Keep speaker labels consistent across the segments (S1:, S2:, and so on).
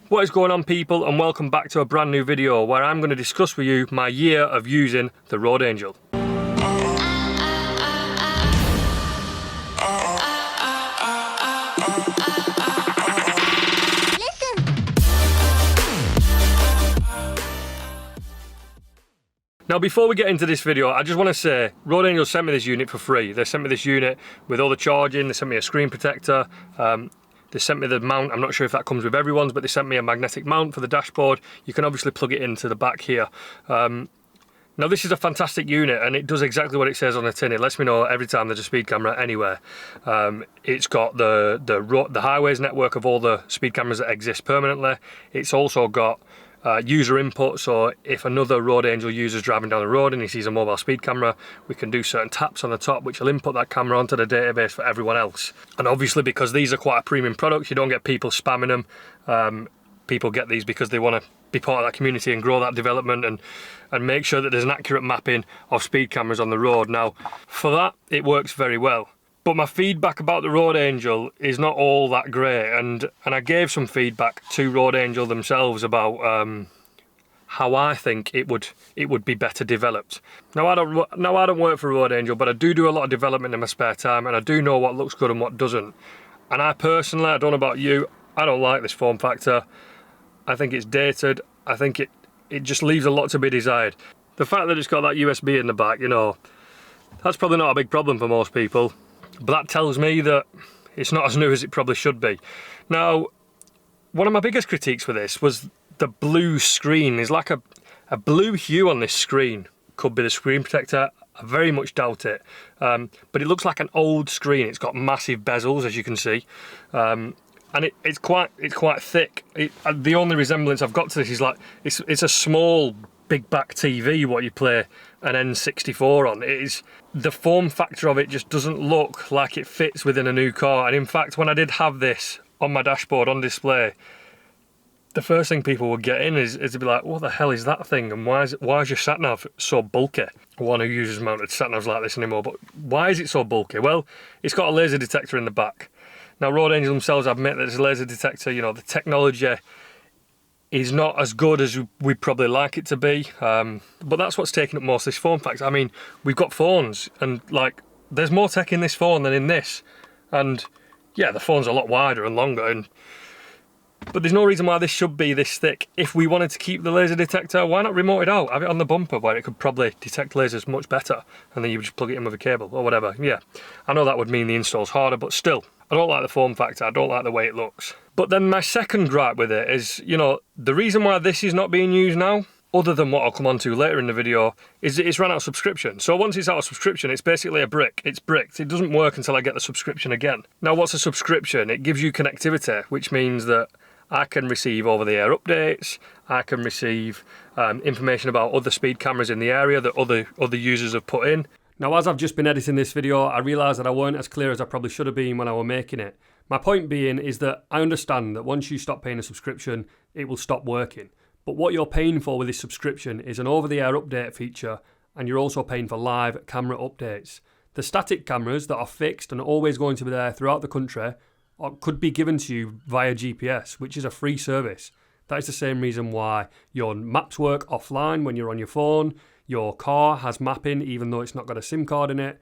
S1: What is going on, people, and welcome back to a brand new video where I'm going to discuss with you my year of using the Road Angel. Now, before we get into this video, I just want to say, Road Angel sent me this unit for free. They sent me this unit with all the charging, they sent me a screen protector, they sent me the mount. I'm not sure if that comes with everyone's, but they sent me a magnetic mount for the dashboard. You can obviously plug it into the back here. Now, this is a fantastic unit and it does exactly what it says on the tin. It lets me know every time there's a speed camera anywhere. It's got the highways network of all the speed cameras that exist permanently. It's also got user input, so if another Road Angel user is driving down the road and he sees a mobile speed camera, we can do certain taps on the top which will input that camera onto the database for everyone else. And obviously, because these are quite a premium product, you don't get people spamming them. People get these because they want to be part of that community and grow that development and make sure that there's an accurate mapping of speed cameras on the road. Now, for that, it works very well. But my feedback about the Road Angel is not all that great, and I gave some feedback to Road Angel themselves about how I think it would be better developed. Now I don't work for Road Angel, but I do a lot of development in my spare time, and I do know what looks good and what doesn't. And I personally, I don't know about you, I don't like this form factor. I think it's dated. I think it just leaves a lot to be desired. The fact that it's got that USB in the back, you know, that's probably not a big problem for most people. But that tells me that it's not as new as it probably should be. Now, one of my biggest critiques with this was the blue screen. There's like a blue hue on this screen. Could be the screen protector, I very much doubt it. But it looks like an old screen. It's got massive bezels, as you can see. And it's quite thick. The only resemblance I've got to this is like, it's a small big back TV what you play an N64 on. It is, the form factor of it just doesn't look like it fits within a new car. And in fact, when I did have this on my dashboard on display, the first thing people would get in is to be like, what the hell is that thing, and why is your sat nav so bulky? One who uses mounted sat navs like this anymore, but why is it so bulky? Well, it's got a laser detector in the back. Now, Road Angel themselves admit that it's a laser detector. You know, the technology is not as good as we'd probably like it to be, but that's what's taking up most of this form factor. I mean, we've got phones, and like, there's more tech in this phone than in this, and yeah, the phone's a lot wider and longer, but there's no reason why this should be this thick. If we wanted to keep the laser detector, why not remote it out? Have it on the bumper where it could probably detect lasers much better, and then you would just plug it in with a cable or whatever. Yeah, I know that would mean the install's harder, but still, I don't like the form factor, I don't like the way it looks. But then my second gripe with it is, you know, the reason why this is not being used now, other than what I'll come on to later in the video, is that it's run out of subscription. So once it's out of subscription, it's basically a brick. It's bricked. It doesn't work until I get the subscription again. Now, what's a subscription? It gives you connectivity, which means that I can receive over-the-air updates, I can receive information about other speed cameras in the area that other users have put in. Now, as I've just been editing this video, I realised that I weren't as clear as I probably should have been when I was making it. My point being is that I understand that once you stop paying a subscription, it will stop working. But what you're paying for with this subscription is an over-the-air update feature, and you're also paying for live camera updates. The static cameras that are fixed and always going to be there throughout the country could be given to you via GPS, which is a free service. That is the same reason why your maps work offline when you're on your phone, your car has mapping even though it's not got a SIM card in it.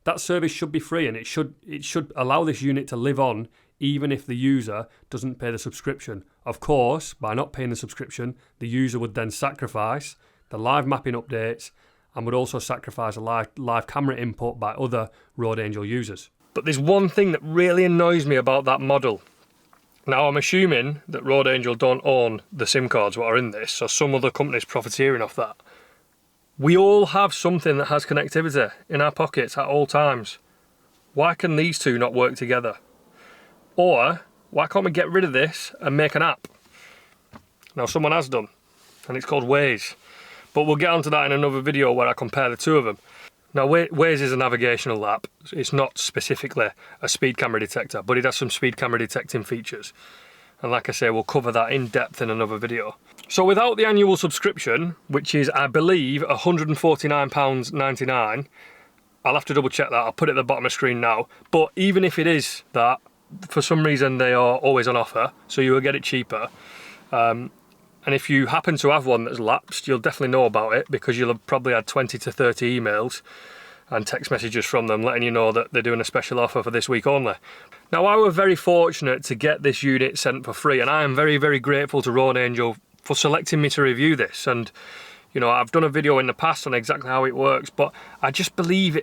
S1: That service should be free, and it should allow this unit to live on even if the user doesn't pay the subscription. Of course, by not paying the subscription, the user would then sacrifice the live mapping updates and would also sacrifice a live camera input by other Road Angel users. But there's one thing that really annoys me about that model. Now, I'm assuming that Road Angel don't own the SIM cards that are in this, so some other company's profiteering off that. We all have something that has connectivity in our pockets at all times. Why can these two not work together? Or, why can't we get rid of this and make an app? Now, someone has done, and it's called Waze. But we'll get onto that in another video where I compare the two of them. Now, Waze is a navigational app. It's not specifically a speed camera detector, but it has some speed camera detecting features. And like I say, we'll cover that in depth in another video. So without the annual subscription, which is, I believe, £149.99, I'll have to double check that, I'll put it at the bottom of the screen now. But even if it is that, for some reason they are always on offer, so you will get it cheaper. And if you happen to have one that's lapsed, you'll definitely know about it, because you'll have probably had 20 to 30 emails and text messages from them letting you know that they're doing a special offer for this week only. Now, I was very fortunate to get this unit sent for free, and I am very, very grateful to Road Angel for selecting me to review this. And, you know, I've done a video in the past on exactly how it works, but I just believe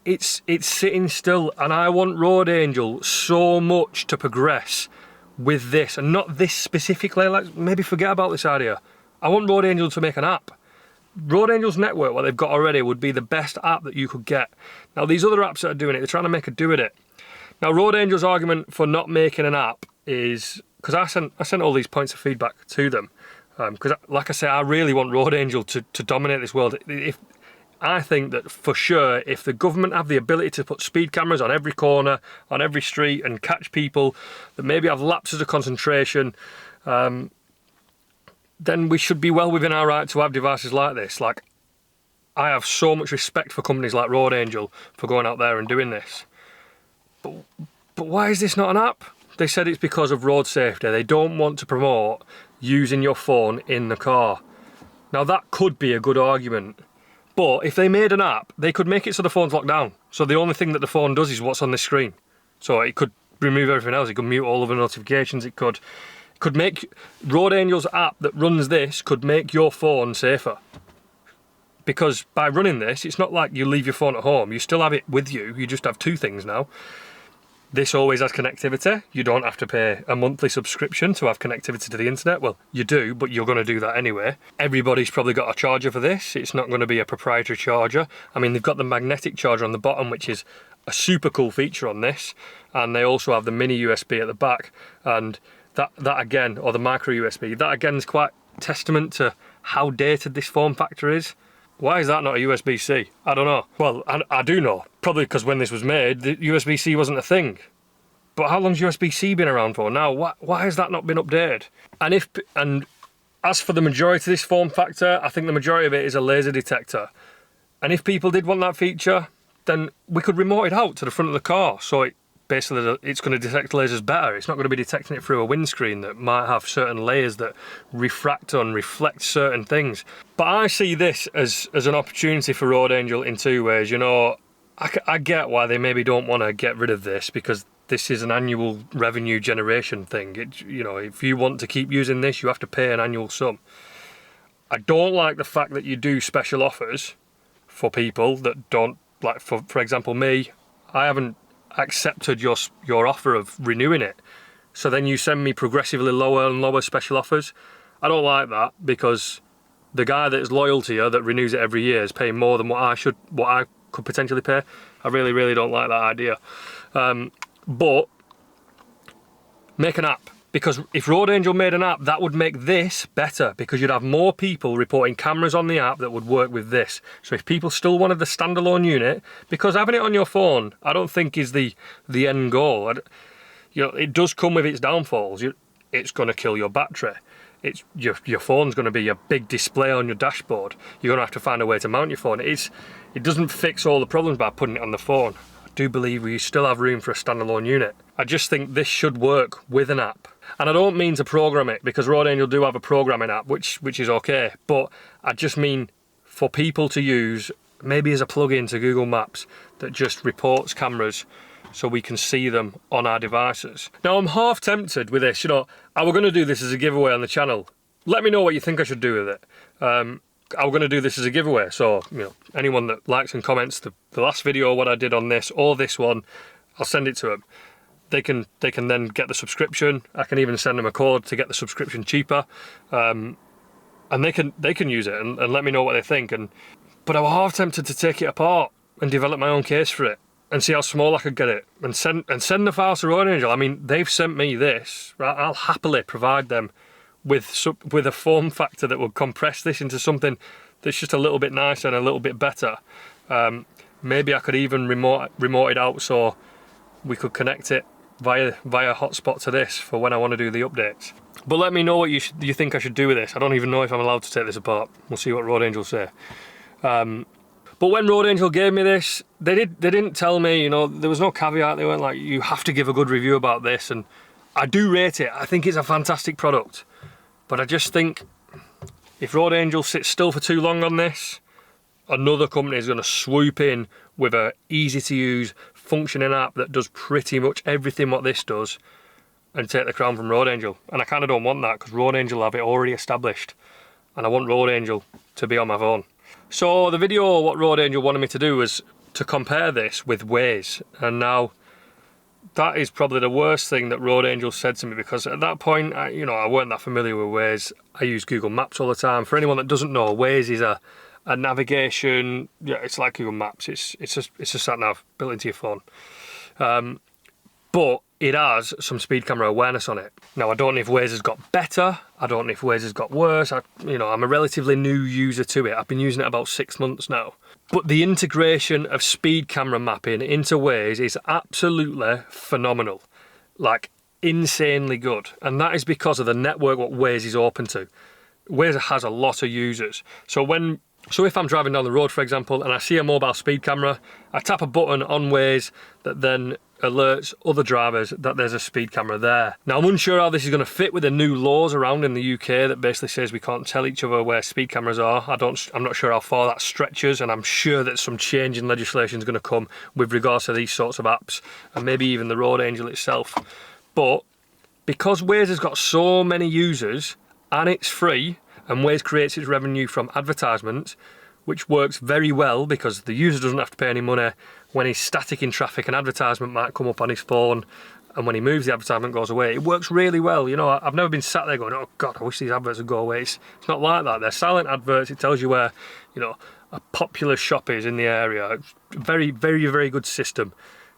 S1: it's sitting still, and I want Road Angel so much to progress with this, and not this specifically. Like, maybe forget about this idea. I want Road Angel to make an app. Road Angel's network, what they've got already, would be the best app that you could get. Now, these other apps that are doing it, they're trying to make a do with it. Now, Road Angel's argument for not making an app is, because I sent all these points of feedback to them, because like I say, I really want Road Angel to dominate this world. I think that for sure, if the government have the ability to put speed cameras on every corner, on every street, and catch people that maybe have lapses of concentration, then we should be well within our right to have devices like this. Like, I have so much respect for companies like Road Angel for going out there and doing this. But why is this not an app? They said it's because of road safety. They don't want to promote using your phone in the car. Now, that could be a good argument. But if they made an app, they could make it so the phone's locked down. So the only thing that the phone does is what's on the screen. So it could remove everything else. It could mute all of the notifications. It could make Road Angel's app that runs this could make your phone safer. Because by running this, it's not like you leave your phone at home. You still have it with you. You just have two things now. This always has connectivity. You don't have to pay a monthly subscription to have connectivity to the internet. Well, you do, but you're going to do that anyway. Everybody's probably got a charger for this. It's not going to be a proprietary charger. I mean, they've got the magnetic charger on the bottom, which is a super cool feature on this. And they also have the mini USB at the back. And that again, or the micro USB, that again is quite testament to how dated this form factor is. Why is that not a USB-C? I don't know. Well, I do know. Probably because when this was made, the USB-C wasn't a thing. But how long's USB-C been around for now? Why has that not been updated? And as for the majority of this form factor, I think the majority of it is a laser detector. And if people did want that feature, then we could remote it out to the front of the car. So basically it's going to detect lasers better. It's not going to be detecting it through a windscreen that might have certain layers that refract and reflect certain things. But I see this as an opportunity for Road Angel in two ways. You know, I get why they maybe don't want to get rid of this, because this is an annual revenue generation thing. You know, if you want to keep using this, you have to pay an annual sum. I don't like the fact that you do special offers for people that don't, like for example me, I haven't accepted your offer of renewing it, so then you send me progressively lower and lower special offers. I don't like that, because the guy that's loyal to you, that renews it every year, is paying more than what I could potentially pay. I really don't like that idea. But make an app, because if Road Angel made an app, that would make this better, because you'd have more people reporting cameras on the app that would work with this. So if people still wanted the standalone unit, because having it on your phone, I don't think is the end goal. You know, it does come with its downfalls. It's going to kill your battery. Your phone's going to be a big display on your dashboard. You're going to have to find a way to mount your phone. It doesn't fix all the problems by putting it on the phone. I do believe we still have room for a standalone unit. I just think this should work with an app. And I don't mean to program it, because Road Angel do have a programming app, which is okay. But I just mean for people to use, maybe as a plug-in to Google Maps that just reports cameras so we can see them on our devices. Now, I'm half tempted with this. You know, I was going to do this as a giveaway on the channel. Let me know what you think I should do with it. I'm going to do this as a giveaway, so you know, anyone that likes and comments the last video, what I did on this, or this one, I'll send it to them. They can then get the subscription. I can even send them a code to get the subscription cheaper, and they can use it and let me know what they think. But I was half tempted to take it apart and develop my own case for it and see how small I could get it and send the files to Road Angel. I mean, they've sent me this, right? I'll happily provide them with a form factor that would compress this into something that's just a little bit nicer and a little bit better. Maybe I could even remote it out so we could connect it via hotspot to this for when I want to do the updates. But let me know what you think I should do with this. I don't even know if I'm allowed to take this apart. We'll see what Road Angel say. But when Road Angel gave me this, they didn't tell me, you know, there was no caveat. They weren't like, you have to give a good review about this. And I do rate it. I think it's a fantastic product. But I just think if Road Angel sits still for too long on this, another company is going to swoop in with a easy to use functioning app that does pretty much everything what this does and take the crown from Road Angel. And I kind of don't want that, because Road Angel have it already established and I want Road Angel to be on my phone. So the video what Road Angel wanted me to do was to compare this with Waze, and now that is probably the worst thing that Road Angel said to me, because at that point I weren't that familiar with Waze. I use Google Maps all the time. For anyone that doesn't know, Waze is a navigation, yeah, it's like Google Maps. It's a sat nav built into your phone, but it has some speed camera awareness on it. Now I don't know if Waze has got better, I don't know if Waze has got worse. I'm a relatively new user to it. I've been using it about 6 months now. But the integration of speed camera mapping into Waze is absolutely phenomenal, like insanely good. And that is because of the network what Waze is open to. Waze has a lot of users. So if I'm driving down the road, for example, and I see a mobile speed camera, I tap a button on Waze that then alerts other drivers that there's a speed camera there. Now I'm unsure how this is going to fit with the new laws around in the UK that basically says we can't tell each other where speed cameras are. I'm not sure how far that stretches, and I'm sure that some change in legislation is going to come with regards to these sorts of apps, and maybe even the Road Angel itself. But because Waze has got so many users and it's free, and Waze creates its revenue from advertisements, which works very well because the user doesn't have to pay any money. When he's static in traffic, an advertisement might come up on his phone, and when he moves, the advertisement goes away. It works really well. I've never been sat there going, oh God, I wish these adverts would go away. It's not like that. They're silent adverts. It tells you where, a popular shop is in the area. It's a very, very, very good system.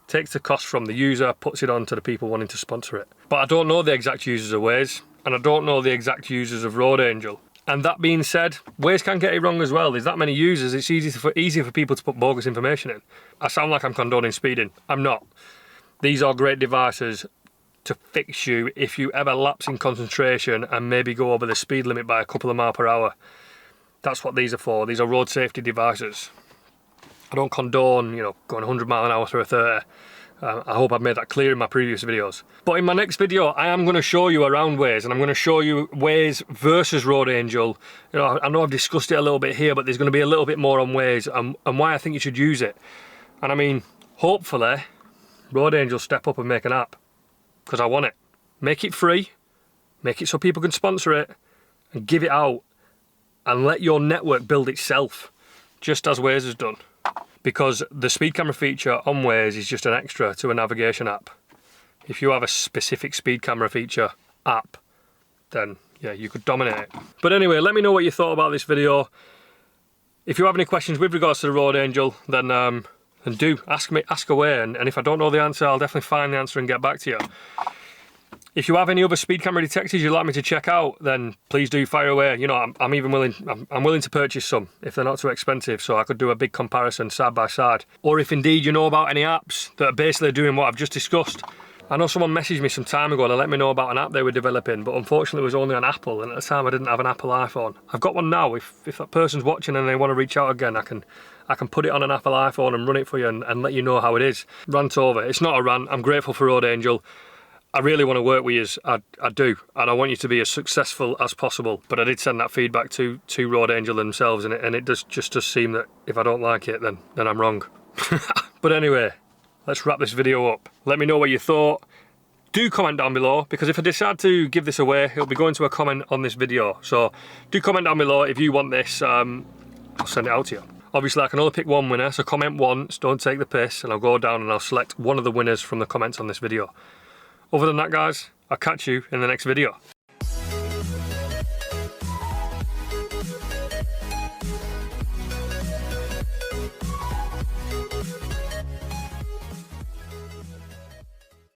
S1: Takes the cost from the user, puts it on to the people wanting to sponsor it. But I don't know the exact users of Waze, and I don't know the exact users of Road Angel. And that being said, Waze can get it wrong as well. There's that many users, it's easier for people to put bogus information in. I sound like I'm condoning speeding. I'm not. These are great devices to fix you if you ever lapse in concentration and maybe go over the speed limit by a couple of miles per hour. That's what these are for. These are road safety devices. I don't condone, going 100 miles an hour through a 30. I hope I've made that clear in my previous videos. But in my next video, I am going to show you around Waze, and I'm going to show you Waze versus Road Angel. I know I've discussed it a little bit here, but there's going to be a little bit more on Waze and why I think you should use it. And I mean, hopefully, Road Angel step up and make an app, because I want it. Make it free, make it so people can sponsor it, and give it out, and let your network build itself, just as Waze has done. Because the speed camera feature on Waze is just an extra to a navigation app. If you have a specific speed camera feature app, then yeah, you could dominate it. But anyway, let me know what you thought about this video. If you have any questions with regards to the Road Angel, then do ask away, and if I don't know the answer, I'll definitely find the answer and get back to you. If you have any other speed camera detectors you'd like me to check out, then please do fire away. I'm willing to purchase some if they're not too expensive, so I could do a big comparison side by side. Or if indeed you know about any apps that are basically doing what I've just discussed. I know someone messaged me some time ago to let me know about an app they were developing, but unfortunately it was only on Apple, and at the time I didn't have an Apple iPhone. I've got one now. If that person's watching and they want to reach out again, I can put it on an Apple iPhone and run it for you and let you know how it is. Rant over. It's not a rant. I'm grateful for Road Angel. I really want to work with you, I do, and I want you to be as successful as possible. But I did send that feedback to Road Angel themselves, and it does seem that if I don't like it, then I'm wrong. But anyway, let's wrap this video up. Let me know what you thought. Do comment down below, because if I decide to give this away, it'll be going to a comment on this video. So do comment down below if you want this. I'll send it out to you. Obviously, I can only pick one winner, so comment once, don't take the piss, and I'll go down and I'll select one of the winners from the comments on this video. Other than that, guys, I'll catch you in the next video.